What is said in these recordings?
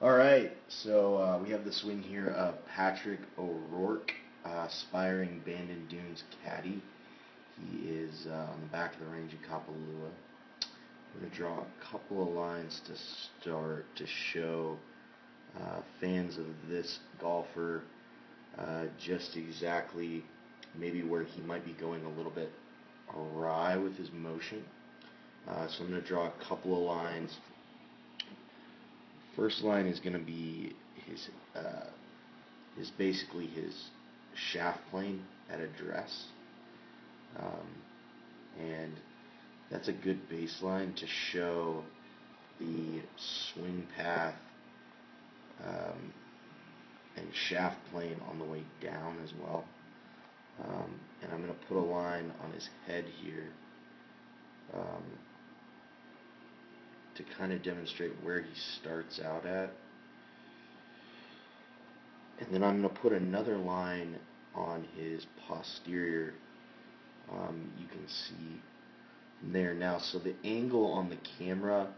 Alright, so we have the swing here of Patrick O'Rourke, aspiring Bandon Dunes caddy. He is on the back of the range in Kapalua. We're going to draw a couple of lines to start to show fans of this golfer just exactly maybe where he might be going a little bit awry with his motion. So I'm going to draw a couple of lines. First line is going to be his basically his shaft plane at address, and that's a good baseline to show the swing path and shaft plane on the way down as well. And I'm going to put a line on his head here to kind of demonstrate where he starts out at. And then I'm going to put another line on his posterior. You can see there now. So the angle on the camera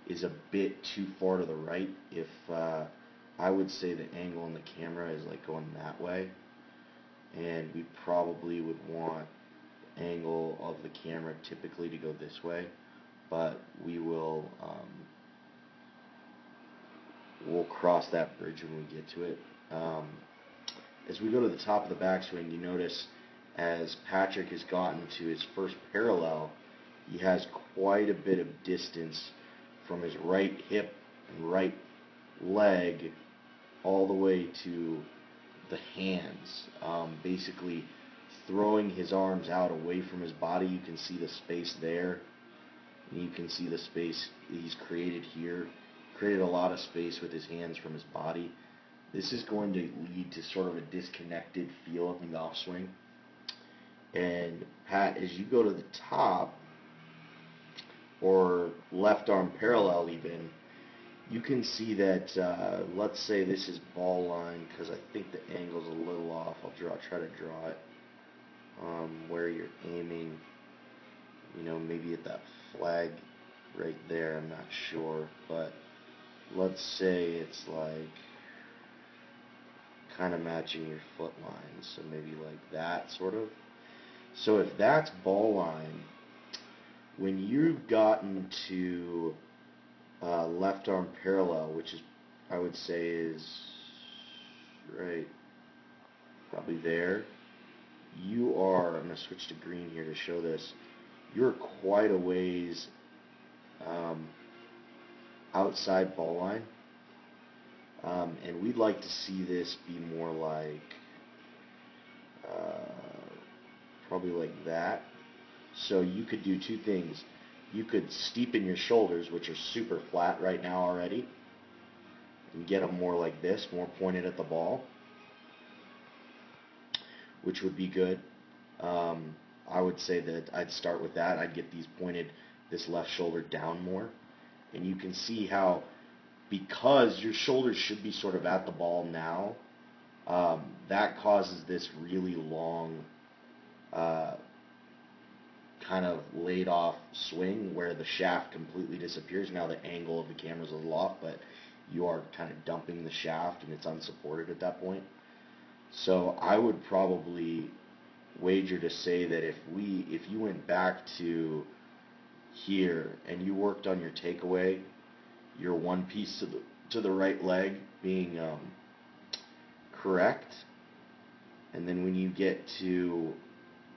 is a bit too far to the right. If I would say the angle on the camera is like going that way, and we probably would want angle of the camera typically to go this way, but we will we'll cross that bridge when we get to it. As we go to the top of the backswing, you notice as Patrick has gotten to his first parallel, he has quite a bit of distance from his right hip and right leg all the way to the hands, basically throwing his arms out away from his body. You can see the space there, and you can see the space he's created here. Created a lot of space with his hands from his body. This is going to lead to sort of a disconnected feel of the golf swing. And Pat, as you go to the top, or left arm parallel even, you can see that, let's say this is ball line, because I think the angle's a little off. I'll try to draw it where you're aiming, maybe at that flag right there. I'm not sure, but let's say it's like kind of matching your foot line, so maybe like that sort of. So if that's ball line, when you've gotten to left arm parallel, which is, I would say, is right probably there, you are, I'm going to switch to green here to show this, you're quite a ways outside ball line, and we'd like to see this be more like probably like that. So you could do two things. You could steepen your shoulders, which are super flat right now already, and get them more like this, more pointed at the ball, which would be good. I would say that I'd start with that. I'd get these pointed, this left shoulder down more. And you can see how, because your shoulders should be sort of at the ball now, that causes this really long kind of laid off swing where the shaft completely disappears. Now the angle of the camera is a little off, but you are kind of dumping the shaft and it's unsupported at that point. So I would probably wager to say that if you went back to here and you worked on your takeaway, your one piece to the right leg being correct, and then when you get to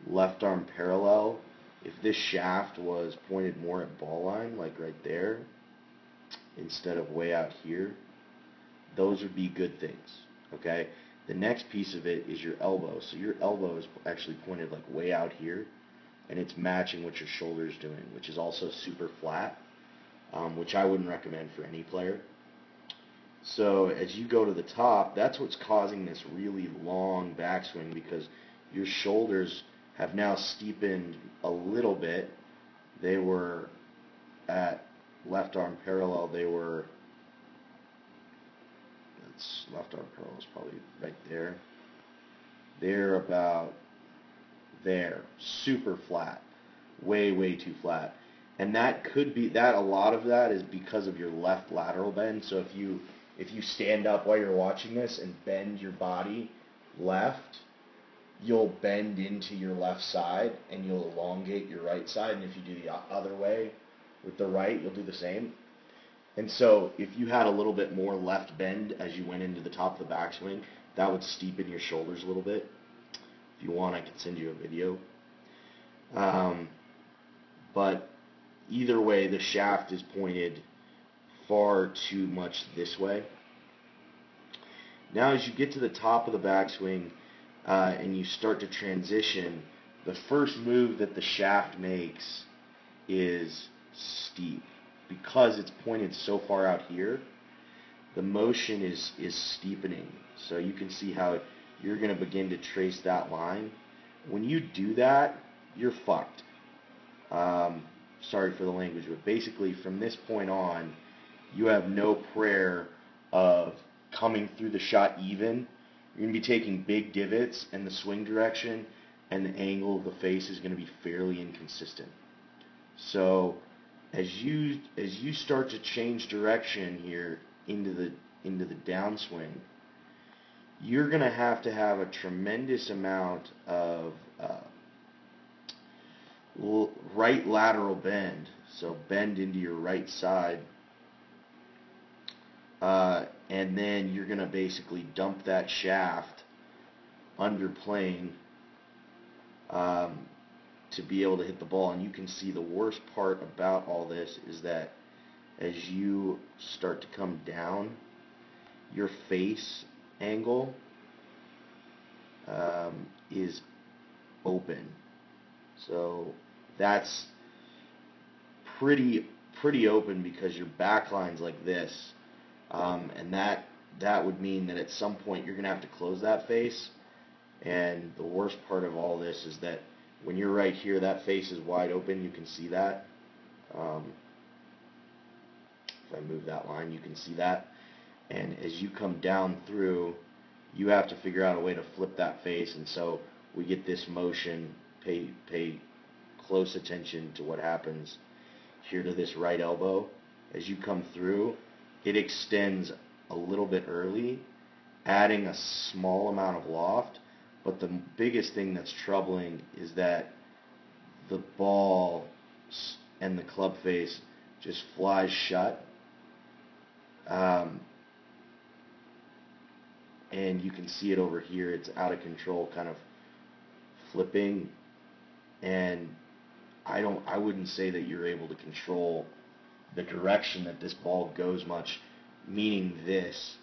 left arm parallel, if this shaft was pointed more at ball line, like right there, instead of way out here, those would be good things, okay? The next piece of it is your elbow. So your elbow is actually pointed like way out here, and it's matching what your shoulder is doing, which is also super flat, which I wouldn't recommend for any player. So as you go to the top, that's what's causing this really long backswing, because your shoulders have now steepened a little bit. They were at left arm parallel, left arm parallel is probably right there. They're about there, super flat, way too flat. And that could be, a lot of that is because of your left lateral bend. So if you if you stand up while you're watching this and bend your body left, you'll bend into your left side and you'll elongate your right side. And if you do the other way with the right, you'll do the same. And so if you had a little bit more left bend as you went into the top of the backswing, that would steepen your shoulders a little bit. If you want, I can send you a video. But either way, the shaft is pointed far too much this way. Now as you get to the top of the backswing and you start to transition, the first move that the shaft makes is steep. Because it's pointed so far out here, the motion is steepening. So you can see how you're going to begin to trace that line. When you do that, you're fucked. Sorry for the language, but basically from this point on, you have no prayer of coming through the shot even. You're going to be taking big divots, and the swing direction and the angle of the face is going to be fairly inconsistent. So as you start to change direction here into the downswing, you're going to have a tremendous amount of right lateral bend. So bend into your right side, and then you're going to basically dump that shaft under plane to be able to hit the ball. And you can see the worst part about all this is that as you start to come down, your face angle is open. So that's pretty open because your backline's like this, and that would mean that at some point you're going to have to close that face. And the worst part of all this is that when you're right here, that face is wide open. You can see that. If I move that line, you can see that. And as you come down through, you have to figure out a way to flip that face. And so we get this motion. Pay close attention to what happens here to this right elbow. As you come through, it extends a little bit early, adding a small amount of loft. But the biggest thing that's troubling is that the ball and the club face just flies shut. And you can see it over here. It's out of control, kind of flipping. And I wouldn't say that you're able to control the direction that this ball goes much, meaning this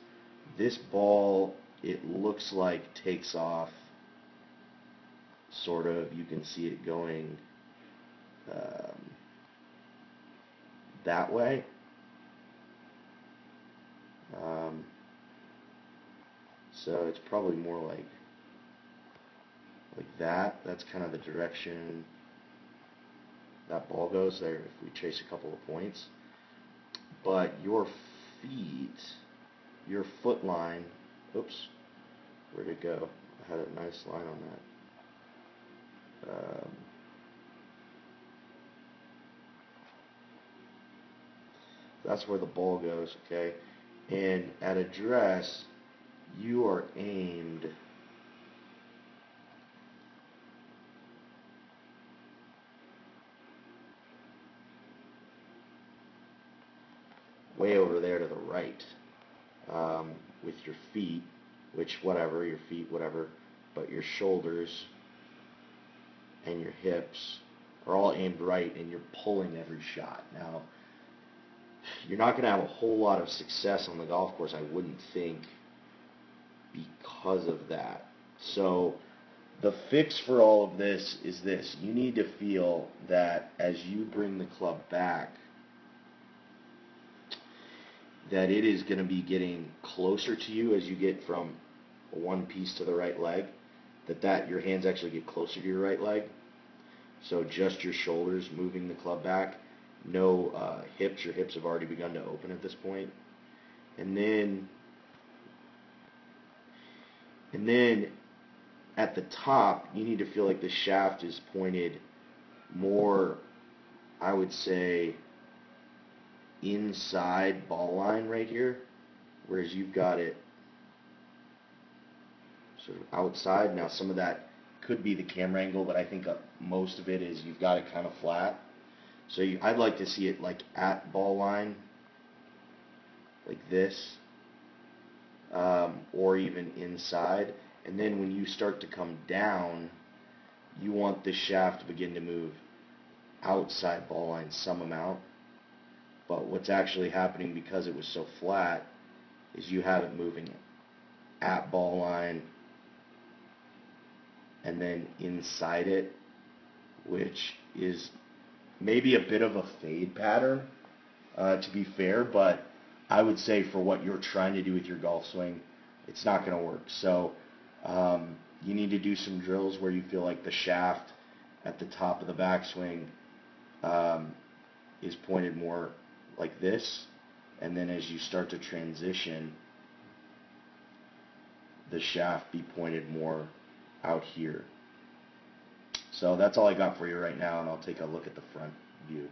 ball, it looks like takes off sort of. You can see it going that way. So it's probably more like that. That's kind of the direction that ball goes there if we chase a couple of points. But your feet, your foot line, oops, where'd it go? I had a nice line on that. That's where the ball goes, okay? And at address, you are aimed way over there to the right with your feet, which whatever, your feet, whatever, but your shoulders and your hips are all aimed right, and you're pulling every shot. Now, you're not going to have a whole lot of success on the golf course, I wouldn't think, because of that. So the fix for all of this is this. You need to feel that as you bring the club back, that it is going to be getting closer to you as you get from one piece to the right leg, that your hands actually get closer to your right leg. So just your shoulders moving the club back. No hips. Your hips have already begun to open at this point. And then at the top, you need to feel like the shaft is pointed more, I would say, inside ball line right here. whereas you've got it sort of outside. Now some of that could be the camera angle, but I think most of it is you've got it kind of flat. So I'd like to see it like at ball line, like this, or even inside. And then when you start to come down, you want the shaft to begin to move outside ball line some amount. But what's actually happening, because it was so flat, is you have it moving at ball line and then inside it, which is maybe a bit of a fade pattern, to be fair, but I would say for what you're trying to do with your golf swing, it's not going to work. So you need to do some drills where you feel like the shaft at the top of the backswing is pointed more like this, and then as you start to transition, the shaft be pointed more out here. So that's all I got for you right now, and I'll take a look at the front view.